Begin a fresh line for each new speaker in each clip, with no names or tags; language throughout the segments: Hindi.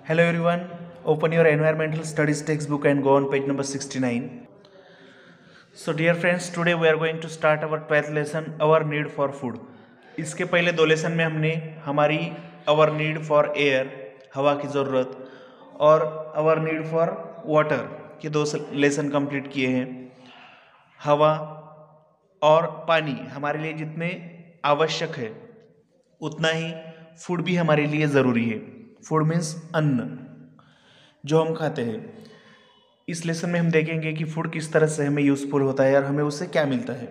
Hello everyone, open your environmental studies textbook and go on page number 69. So dear friends, today we are going to start our 12th lesson, our need for food. इसके पहले दो लेसन में हमने हमारी our need for air, हवा की ज़रूरत और our need for water के दो लेसन कंप्लीट किए हैं। हवा और पानी हमारे लिए जितने आवश्यक है उतना ही फूड भी हमारे लिए ज़रूरी है। फूड मीन्स अन्न जो हम खाते हैं। इस लेसन में हम देखेंगे कि फूड किस तरह से हमें यूज़फुल होता है और हमें उससे क्या मिलता है।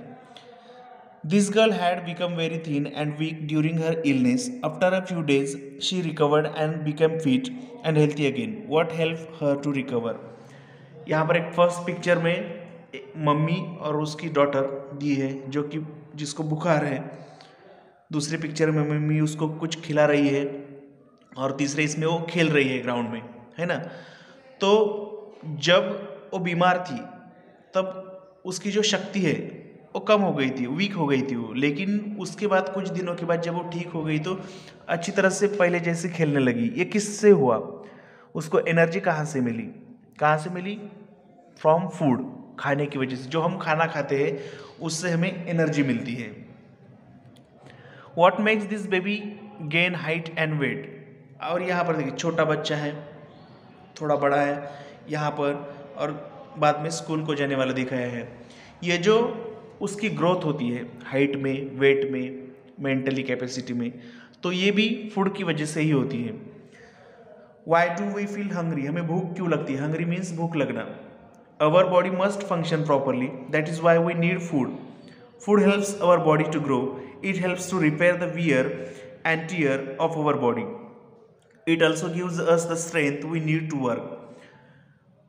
This girl had become very thin and weak during her illness. After a few days she recovered and become fit and healthy again. What help her to recover. यहाँ पर एक फर्स्ट पिक्चर में मम्मी और उसकी डॉटर दी है जो कि जिसको बुखार है। दूसरे पिक्चर में मम्मी उसको कुछ खिला रही है और तीसरे इसमें वो खेल रही है ग्राउंड में, है ना। तो जब वो बीमार थी तब उसकी जो शक्ति है वो कम हो गई थी, वीक हो गई थी वो। लेकिन उसके बाद कुछ दिनों के बाद जब वो ठीक हो गई तो अच्छी तरह से पहले जैसे खेलने लगी। ये किससे हुआ? उसको एनर्जी कहाँ से मिली? कहाँ से मिली? फ्रॉम फूड, खाने की वजह से। जो हम खाना खाते हैं उससे हमें एनर्जी मिलती है। What makes this baby gain height and weight. और यहाँ पर देखिए छोटा बच्चा है, थोड़ा बड़ा है यहाँ पर, और बाद में स्कूल को जाने वाला दिखाया है। ये जो उसकी ग्रोथ होती है हाइट में, वेट में, मेंटली कैपेसिटी में, तो ये भी फूड की वजह से ही होती है। Why do we feel hungry. हमें भूख क्यों लगती है? हंग्री मीन्स भूख लगना। Our body must function properly, that is why we need food. Food helps our body to grow. It helps to repair the wear and tear of our body. It also gives us the strength we need to work.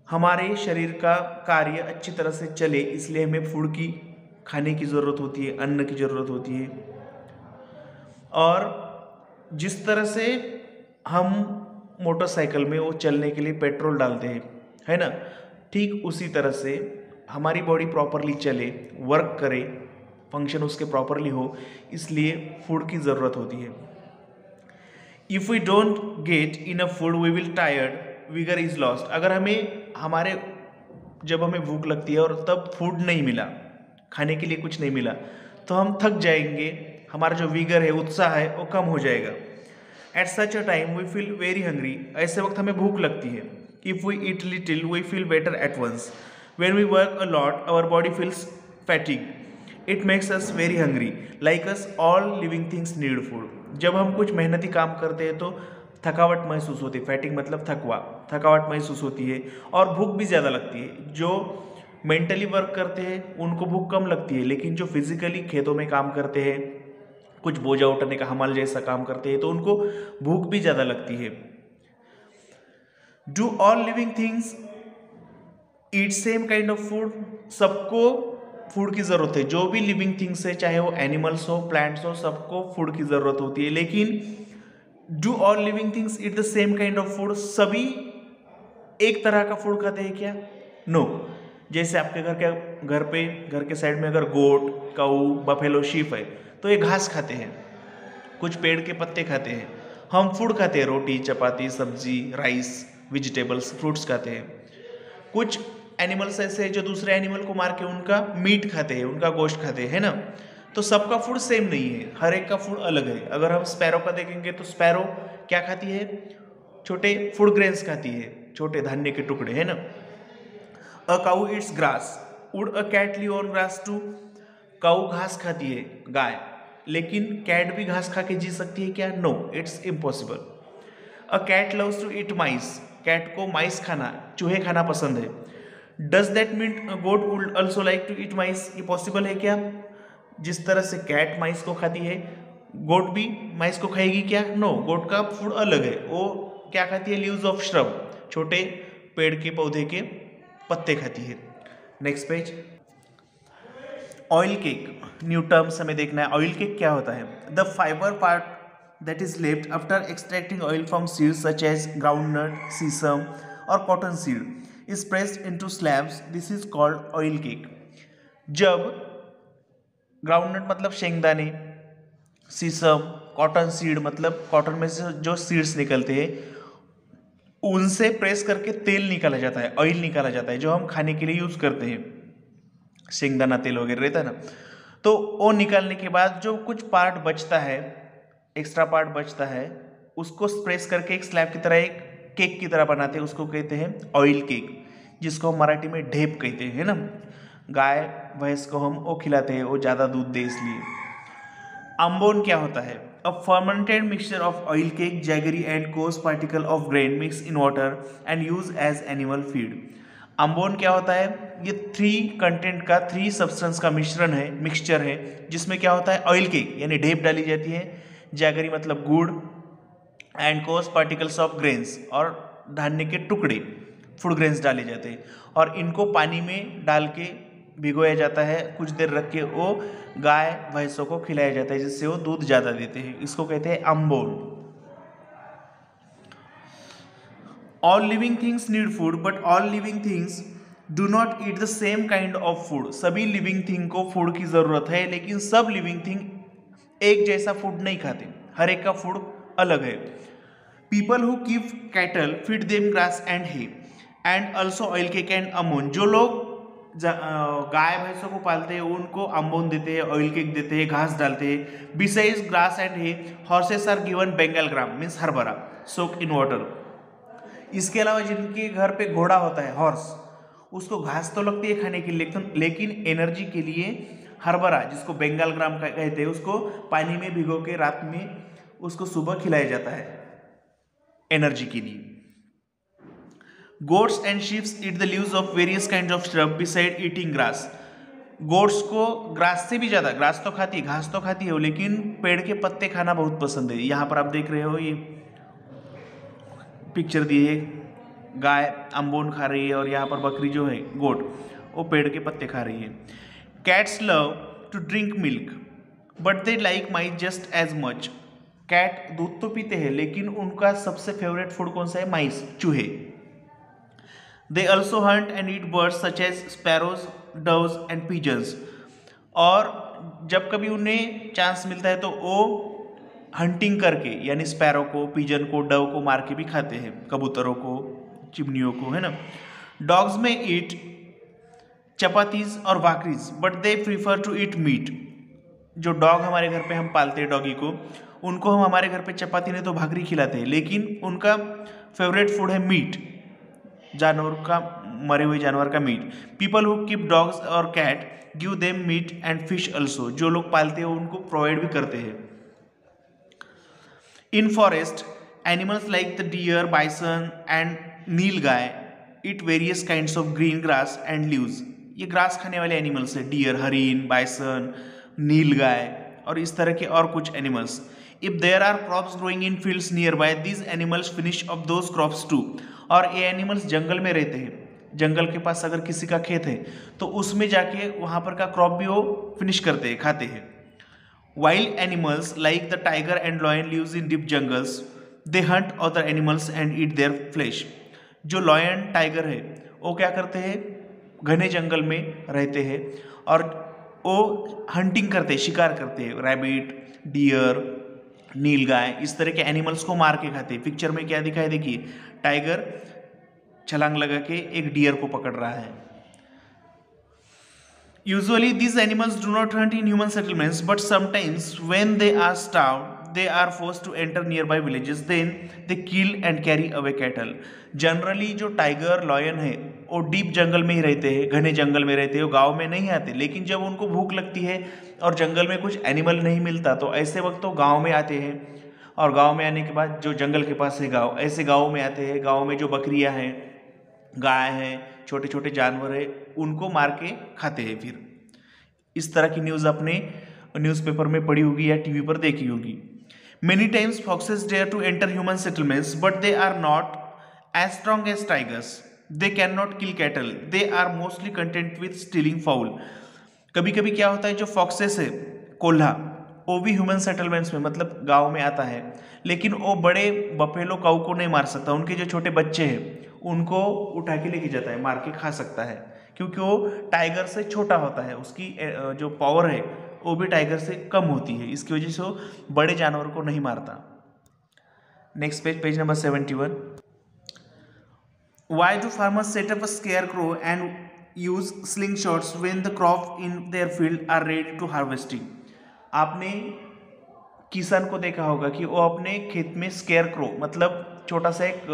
हमारे शरीर का कार्य अच्छी तरह से चले इसलिए हमें फूड की, खाने की ज़रूरत होती है, अन्न की ज़रूरत होती है। और जिस तरह से हम मोटरसाइकिल में वो चलने के लिए पेट्रोल डालते हैं, है ना, ठीक उसी तरह से हमारी बॉडी प्रॉपरली चले, वर्क करे, फंक्शन उसके प्रॉपरली हो, इसलिए फूड की ज़रूरत होती है। If we don't get enough food we will tired, vigour is lost. अगर जब हमें भूख लगती है और तब फूड नहीं मिला, खाने के लिए कुछ नहीं मिला, तो हम थक जाएंगे, हमारा जो विगर है, उत्साह है, वो कम हो जाएगा। At such a time we feel very hungry. ऐसे वक्त हमें भूख लगती है। If we eat little we feel better at once. When we work a lot our body feels fatigue. It makes us very hungry, like us all living things need food. जब हम कुछ मेहनती काम करते हैं तो थकावट महसूस होती है। फैटिंग मतलब थकावट महसूस होती है और भूख भी ज़्यादा लगती है। जो मेंटली वर्क करते हैं उनको भूख कम लगती है, लेकिन जो फिजिकली खेतों में काम करते हैं, कुछ बोझा उठाने का हमाल जैसा काम करते हैं, तो उनको भूख भी ज़्यादा लगती है। Do all living things eat same kind of food. सबको फूड की ज़रूरत है। जो भी लिविंग थिंग्स है, चाहे वो एनिमल्स हो, प्लांट्स हो, सबको फूड की ज़रूरत होती है। लेकिन do all living things eat the same kind of food. सभी एक तरह का फूड खाते हैं क्या? नो। जैसे आपके घर के साइड में अगर गोट, काऊ, बफेलो, शीप है तो ये घास खाते हैं, कुछ पेड़ के पत्ते खाते हैं। हम फूड खाते हैं, रोटी, चपाती, सब्जी, राइस, वेजिटेबल्स, फ्रूट्स खाते हैं। कुछ एनिमल्स ऐसे हैं जो दूसरे एनिमल को मार के उनका मीट खाते हैं, उनका गोश्त खाते हैं, है ना। तो सबका फूड सेम नहीं है, हर एक का फूड अलग है। अगर हम स्पैरो का देखेंगे तो स्पैरो क्या खाती है? छोटे फूड ग्रेन्स खाती है, छोटे धान्य के टुकड़े, है ना। A cow eats grass, would a cat live on grass too. Cow घास खाती है, गाय, लेकिन कैट भी घास खा के जी सकती है क्या? No, it's impossible. A cat loves to eat mice, cat को माइस खाना, चूहे खाना पसंद है। Does that mean goat would also like to eat mice. ये पॉसिबल है क्या? जिस तरह से कैट माइस को खाती है, गोट भी माइस को खाएगी क्या? नो, गोट का फूड अलग है। वो क्या खाती है? लीव्स ऑफ श्रब, छोटे पेड़ के पौधे के पत्ते खाती है। Next page. Oil cake, new terms हमें देखना है। ऑयल केक क्या होता है? The fibre part that is left after extracting oil from seeds such as groundnut, sesame or cotton seed is pressed into slabs. This is called oil cake. जब ग्राउंडनट मतलब शेंगदाने, सीसम, कॉटन सीड मतलब कॉटन में से जो सीड्स निकलते हैं, उनसे प्रेस करके तेल निकाला जाता है, ऑयल निकाला जाता है, जो हम खाने के लिए यूज़ करते हैं, शेंगदाना तेल वगैरह रहता है ना। तो वो निकालने के बाद जो कुछ पार्ट बचता है, एक्स्ट्रा पार्ट बचता है, उसको प्रेस करके एक स्लैब की तरह, एक केक की तरह बनाते हैं, उसको कहते हैं ऑयल केक, जिसको हम मराठी में ढेप कहते हैं, है ना। गाय भैंस को हम वो खिलाते हैं, वो ज़्यादा दूध दे इसलिए। अम्बोन क्या होता है? A fermented mixture of oil cake, jaggery and coarse particle of grain mix in water and use as animal feed. Amboan क्या होता है? ये 3 कंटेंट का, 3 सब्सटेंस का मिश्रण है, मिक्सचर है, जिसमें क्या होता है? ऑयल केक यानी ढेप डाली जाती है, जैगरी मतलब गुड़, and course particles of grains और धान्य के टुकड़े, फूड ग्रेन्स डाले जाते हैं, और इनको पानी में डाल के भिगोया जाता है, कुछ देर रख के वो गाय भैंसों को खिलाया जाता है, जिससे वो दूध ज़्यादा देते हैं। इसको कहते हैं amboan. All living things need food but all living things do not eat the same kind of food. सभी लिविंग थिंग को फूड की ज़रूरत है, लेकिन सब लिविंग थिंग एक जैसा फूड नहीं खाते, हर एक का फूड अलग है। People who keep cattle feed them grass and hay and also oil cake and amoan. जो लोग गाय भैंसों को पालते हैं, उनको अम्बोन देते हैं, ऑयल केक देते हैं, घास डालते हैं। Besides grass and hay, horses are given Bengal gram means हरभरा सोक इन वाटर। इसके अलावा जिनके घर पे घोड़ा होता है, हॉर्स, उसको घास तो लगती है खाने के लिए, लेकिन एनर्जी के लिए हरभरा, जिसको बेंगल ग्राम कहते हैं, उसको पानी में भिगो के रात में उसको सुबह खिलाया जाता है एनर्जी के लिए। Goats and sheeps eat the leaves of various kind of shrub beside eating grass. Goats को ग्रास से भी ज़्यादा, ग्रास तो खाती है, घास तो खाती है, लेकिन पेड़ के पत्ते खाना बहुत पसंद है। यहाँ पर आप देख रहे हो, ये पिक्चर दी है, गाय अम्बोन खा रही है, और यहाँ पर बकरी जो है, गोट, वो पेड़ के पत्ते खा रही है। Cats love to drink milk but they like mice just as much. Cat दूध तो पीते हैं, लेकिन उनका सबसे फेवरेट फूड कौन सा है? माइस, चूहे। They also hunt and eat birds such as sparrows, doves and pigeons. और जब कभी उन्हें चांस मिलता है तो वो हंटिंग करके, यानी स्पैरो को, पिजन को, डव को मार के भी खाते हैं, कबूतरों को, चिमनियों को, है ना। डॉग्स में ईट चपातीज और bhakris but they prefer to eat meat. जो डॉग हमारे घर पे हम पालते हैं, डॉगी को, उनको हम हमारे घर पे चपाती नहीं तो भाकरी खिलाते हैं, लेकिन उनका फेवरेट फूड है मीट, जानवर का, मरे हुए जानवर का meat. People who keep dogs और cat give them meat and fish also. जो लोग पालते हैं उनको प्रोवाइड भी करते हैं। In forest animals like the deer, bison and nilgai eat various kinds of green grass and leaves. ये ग्रास खाने वाले एनिमल्स है, डियर, हरिन, बाइसन, नील गाय और इस तरह के और कुछ animals. If there are crops growing in fields nearby, these animals finish off those crops too. और ये एनिमल्स जंगल में रहते हैं, जंगल के पास अगर किसी का खेत है तो उसमें जाके वहाँ पर का क्रॉप भी वो फिनिश करते हैं, खाते हैं। Wild animals like the tiger and lion lives in deep jungles, they hunt other animals and eat their flesh. जो लॉयन, टाइगर है, वो क्या करते हैं? घने जंगल में रहते हैं और वो हंटिंग करते हैं, शिकार करते हैं, रैबिट, डियर, नीलगाय, इस तरह के एनिमल्स को मार के खाते हैं। पिक्चर में क्या दिखाई, देखिए, टाइगर छलांग लगा के एक डियर को पकड़ रहा है। Usually these animals do not hunt in human settlements, but sometimes when they are starved, they are forced to enter nearby villages. Then they kill and carry away cattle. Generally जो टाइगर, लॉयन है, वो डीप जंगल में ही रहते हैं, घने जंगल में रहते हैं, वो गाँव में नहीं आते। लेकिन जब उनको भूख लगती है और जंगल में कुछ एनिमल नहीं मिलता, तो ऐसे वक्त तो गाँव में आते हैं, और गाँव में आने के बाद जो जंगल के पास है गाँव, ऐसे गाँव में आते हैं। गाँव में जो बकरियाँ हैं, गाय हैं, छोटे छोटे जानवर हैं, उनको मार के खाते हैं। फिर इस तरह की न्यूज़ आपने न्यूज़पेपर में पढ़ी होगी या टीवी पर देखी होगी। Many times foxes dare to enter human settlements but they are not as strong as tigers. They can not kill cattle, they are mostly content with stealing fowl. कभी कभी क्या होता है, जो फॉक्सेस है, कोल्हा, वो भी ह्यूमन सेटलमेंट्स में, मतलब गाँव में आता है, लेकिन वो बड़े बफेलो काऊ को नहीं मार सकता। उनके जो छोटे बच्चे हैं उनको उठा के लेके जाता है, मार के खा सकता है, क्योंकि वो टाइगर से छोटा होता है, उसकी जो पावर है वो भी टाइगर से कम होती है, इसकी वजह से वो बड़े जानवर को नहीं मारता। Next page, page number 71। Why do farmers set up a scarecrow and use slingshots when the crop in their field are ready to harvesting? आपने किसान को देखा होगा कि वो अपने खेत में स्केयरक्रो मतलब छोटा सा एक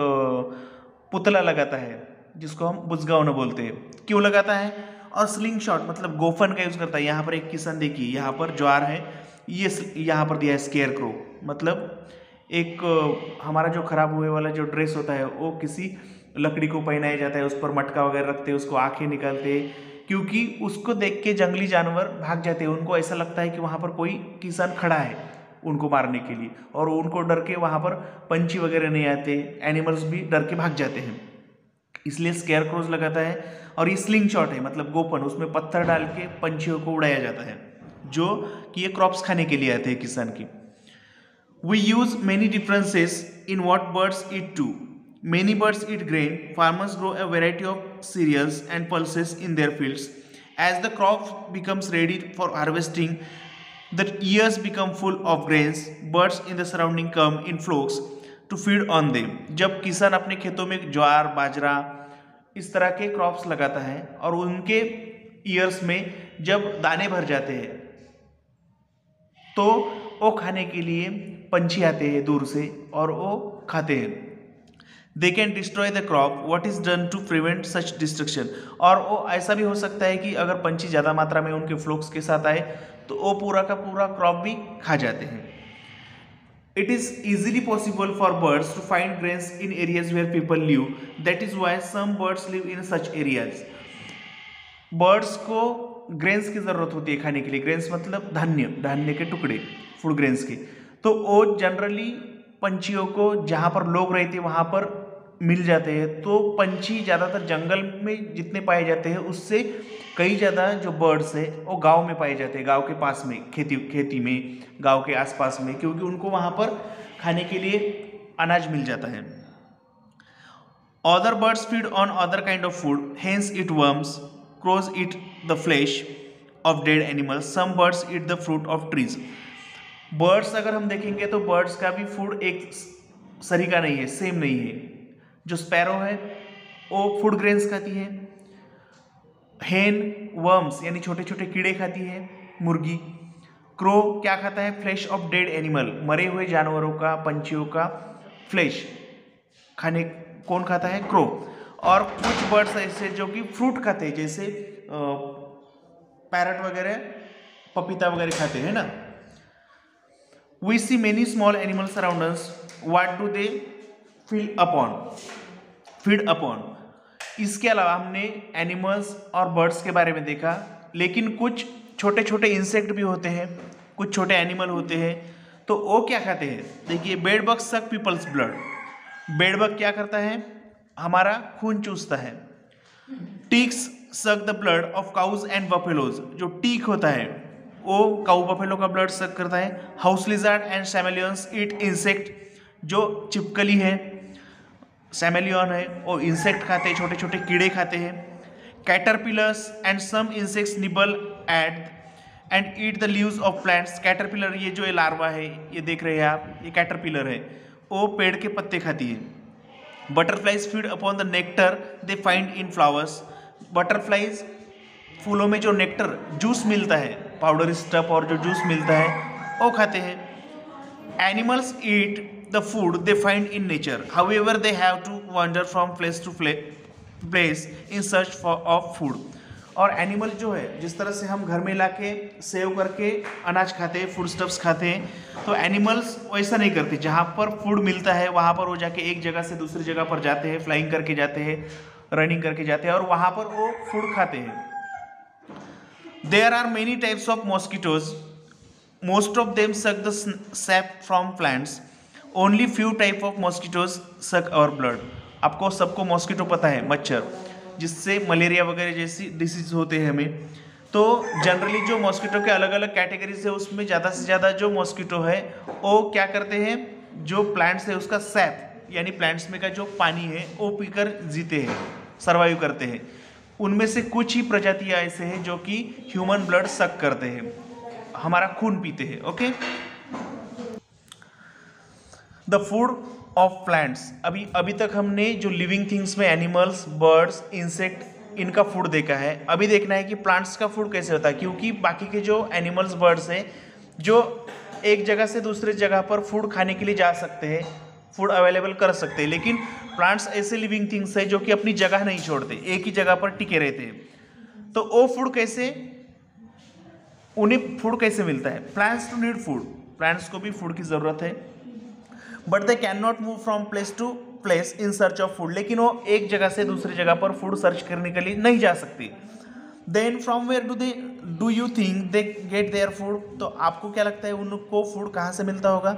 पुतला लगाता है जिसको हम बुजगावना बोलते हैं। क्यों लगाता है? और स्लिंग शॉट मतलब गोफन का यूज करता है। यहाँ पर एक किसान देखिए, यहाँ पर ज्वार है, ये यहाँ पर दिया है स्केयरक्रो मतलब एक हमारा जो खराब हुए वाला जो ड्रेस होता है वो किसी लकड़ी को पहनाया जाता है, उस पर मटका वगैरह रखते हैं, उसको आंखें निकालते हैं, क्योंकि उसको देख के जंगली जानवर भाग जाते हैं। उनको ऐसा लगता है कि वहाँ पर कोई किसान खड़ा है उनको मारने के लिए, और उनको डर के वहाँ पर पंछी वगैरह नहीं आते, एनिमल्स भी डर के भाग जाते हैं, इसलिए स्केयर क्रोज लगाता है। और ये स्लिंग शॉट है मतलब गोपन, उसमें पत्थर डाल के पंछियों को उड़ाया जाता है जो कि ये क्रॉप्स खाने के लिए आते हैं किसान की। We use many differences in what birds eat too. Many birds eat grain. Farmers grow a variety of cereals and pulses in their fields. As the crop becomes ready for harvesting, the ears become full of grains. Birds in the surrounding come in flocks to feed on them. जब किसान अपने खेतों में ज्वार, बाजरा इस तरह के क्रॉप्स लगाता है और उनके ईयर्स में जब दाने भर जाते हैं तो वो खाने के लिए पंछी आते हैं दूर से और वो खाते हैं। They can destroy the crop, what is done to prevent such destruction. और वो ऐसा भी हो सकता है कि अगर पंछी ज़्यादा मात्रा में उनके फ्लोक्स के साथ आए तो वो पूरा का पूरा क्रॉप भी खा जाते हैं। It is easily possible for birds to find grains in areas where people live, that is why some birds live in such areas. Birds को ग्रेन्स की ज़रूरत होती है खाने के लिए। ग्रेन्स मतलब धान्य, धान्य के टुकड़े, फूड ग्रेन्स के। तो वो जनरली पंछियों को जहाँ पर लोग रहते हैं वहाँ पर मिल जाते हैं। तो पंछी ज़्यादातर जंगल में जितने पाए जाते हैं उससे कई ज़्यादा जो बर्ड्स है वो गांव में पाए जाते हैं, गांव के पास में, खेती में, गांव के आसपास में, क्योंकि उनको वहाँ पर खाने के लिए अनाज मिल जाता है। Other birds feed on other kind of food, hence it worms, crows eat the flesh of dead animals, some birds eat the fruit of trees. Birds अगर हम देखेंगे तो बर्ड्स का भी फूड एक सरीका नहीं है, सेम नहीं है। जो स्पैरो है वो फूड ग्रेन्स खाती है, हेन वर्म्स यानी छोटे छोटे कीड़े खाती है मुर्गी। क्रो क्या खाता है? फ्लैश ऑफ डेड एनिमल, मरे हुए जानवरों का, पंछियों का फ्लैश खाने कौन खाता है? क्रो। और कुछ बर्ड्स ऐसे जो कि फ्रूट खाते हैं, जैसे पैरट वगैरह पपीता वगैरह खाते हैं ना। We see many small animals around us, what do they feed upon. इसके अलावा हमने एनिमल्स और बर्ड्स के बारे में देखा, लेकिन कुछ छोटे छोटे इंसेक्ट भी होते हैं, कुछ छोटे एनिमल होते हैं, तो वो क्या खाते हैं? देखिए, बेड बग सक पीपल्स ब्लड। बेड बग क्या करता है? हमारा खून चूसता है। टीक्स suck the blood of cows and buffaloes. जो टीक होता है वो काउ बफेलो का ब्लड सक करता है। House lizard and chameleons eat insect. जो चिपकली है, सैमेलियन है, वो इंसेक्ट खाते हैं, छोटे छोटे कीड़े खाते हैं। Caterpillars and some insects nibble at and eat the leaves of plants. Caterpillar, ये जो लार्वा है, ये देख रहे हैं आप, ये कैटरपिलर है, वो पेड़ के पत्ते खाती है। Butterflies feed upon the nectar they find in flowers. Butterflies फूलों में जो नेक्टर जूस मिलता है, पाउडर स्टफ और जो जूस मिलता है वो खाते हैं। Animals eat the food they find in nature, however they have to wander from place to place in search of food. और एनिमल जो है, जिस तरह से हम घर में लाके सेव करके अनाज खाते हैं, फूड स्टफ्स खाते हैं, तो एनिमल्स वैसा नहीं करते। जहाँ पर फूड मिलता है वहाँ पर वो जाके एक जगह से दूसरी जगह पर जाते हैं, फ्लाइंग करके जाते हैं, रनिंग करके जाते हैं और वहाँ पर वो फूड खाते हैं। There are many types of mosquitoes, most of them suck the sap from plants, only few type of mosquitoes suck our blood. आपको सबको मॉस्किटो पता है, मच्छर, जिससे मलेरिया वगैरह जैसी डिसीज होते हैं हमें। तो जनरली जो मॉस्किटो के अलग अलग कैटेगरीज है उसमें ज़्यादा से ज़्यादा जो मॉस्किटो है वो क्या करते हैं, जो प्लांट्स है उसका सैप यानी प्लांट्स में का जो पानी है वो पीकर जीते हैं, सर्वाइव करते हैं। उनमें से कुछ ही प्रजातियाँ ऐसे हैं जो कि ह्यूमन ब्लड सक करते हैं, हमारा खून पीते हैं। Okay, the food of plants. अभी तक हमने जो लिविंग थिंग्स में एनिमल्स, बर्ड्स, इंसेक्ट, इनका फूड देखा है। अभी देखना है कि प्लांट्स का फूड कैसे होता है, क्योंकि बाकी के जो एनिमल्स, बर्ड्स हैं जो एक जगह से दूसरे जगह पर फूड खाने के लिए जा सकते हैं, फूड अवेलेबल कर सकते हैं, लेकिन प्लांट्स ऐसे लिविंग थिंग्स हैं जो कि अपनी जगह नहीं छोड़ते, एक ही जगह पर टिके रहते हैं। तो वो फूड कैसे, उन्हें फूड कैसे मिलता है? Plants too need food, plants को भी फूड की ज़रूरत है, but they can not move from place to place in search of food, लेकिन वो एक जगह से दूसरी जगह पर फूड सर्च करने के लिए नहीं जा सकती। Then from where do you think they get their food? तो आपको क्या लगता है उनको फूड कहाँ से मिलता होगा?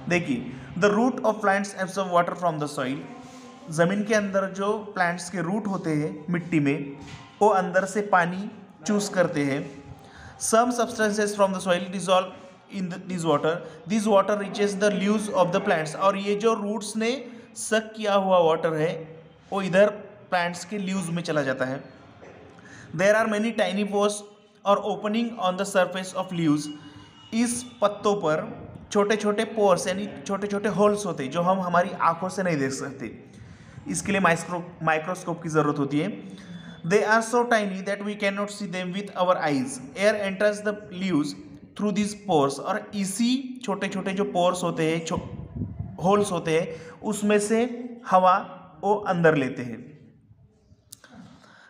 देखिए, the root of plants absorb water from the soil. ज़मीन के अंदर जो प्लांट्स के रूट होते हैं मिट्टी में, वो अंदर से पानी चूज करते हैं। Some substances from the soil dissolve in this water reaches the leaves of the plants. और ये जो रूट्स ने सक किया हुआ वाटर है वो इधर प्लांट्स के लीव्स में चला जाता है। There are many tiny pores और opening on the surface of leaves. इस पत्तों पर छोटे छोटे पोर्स यानी छोटे छोटे होल्स होते हैं जो हम हमारी आंखों से नहीं देख सकते, इसके लिए माइक्रोस्कोप की ज़रूरत होती है। They are so tiny that we can not see them with our eyes. Air enters the leaves through this pores. और इसी छोटे छोटे जो पोर्स होते हैं, होल्स होते हैं, उसमें से हवा वो अंदर लेते हैं।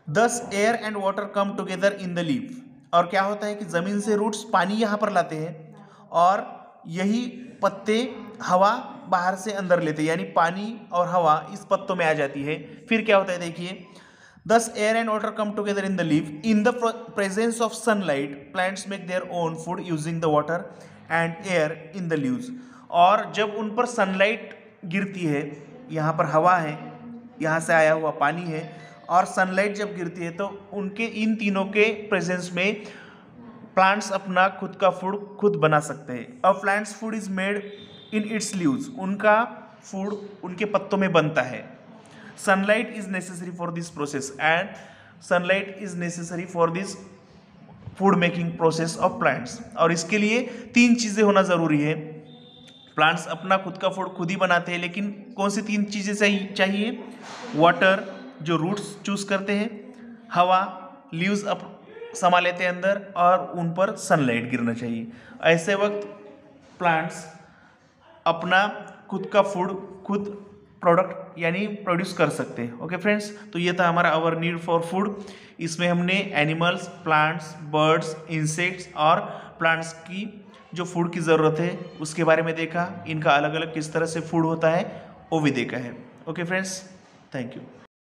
दस air and water come together in the leaf. और क्या होता है कि ज़मीन से रूट्स पानी यहाँ पर लाते हैं और यही पत्ते हवा बाहर से अंदर लेते हैं, यानी पानी और हवा इस पत्तों में आ जाती है। फिर क्या होता है देखिए, thus air and water come together in the leaf. In the presence of sunlight, plants make their own food using the water and air in the leaves. और जब उन पर सनलाइट गिरती है, यहाँ पर हवा है, यहाँ से आया हुआ पानी है, और सनलाइट जब गिरती है तो उनके इन तीनों के प्रेजेंस में प्लांट्स अपना खुद का फूड खुद बना सकते हैं। A plant's food is made in its leaves. उनका फूड उनके पत्तों में बनता है। Sunlight is necessary for this process and sunlight is necessary for this food making process of plants. और इसके लिए 3 चीज़ें होना ज़रूरी है। प्लांट्स अपना खुद का फूड खुद ही बनाते हैं, लेकिन कौन सी 3 चीज़ें चाहिए? वाटर जो रूट्स चूज करते हैं, हवा लीव्स समा लेते हैं अंदर, और उन पर सनलाइट गिरना चाहिए। ऐसे वक्त प्लांट्स अपना खुद का फूड खुद प्रोडक्ट यानी प्रोड्यूस कर सकते हैं। ओके फ्रेंड्स, तो ये था हमारा आवर नीड फॉर फूड। इसमें हमने एनिमल्स, प्लांट्स, बर्ड्स, इंसेक्ट्स और प्लांट्स की जो फूड की ज़रूरत है उसके बारे में देखा। इनका अलग अलग किस तरह से फूड होता है वो भी देखा है। Okay friends, thank you.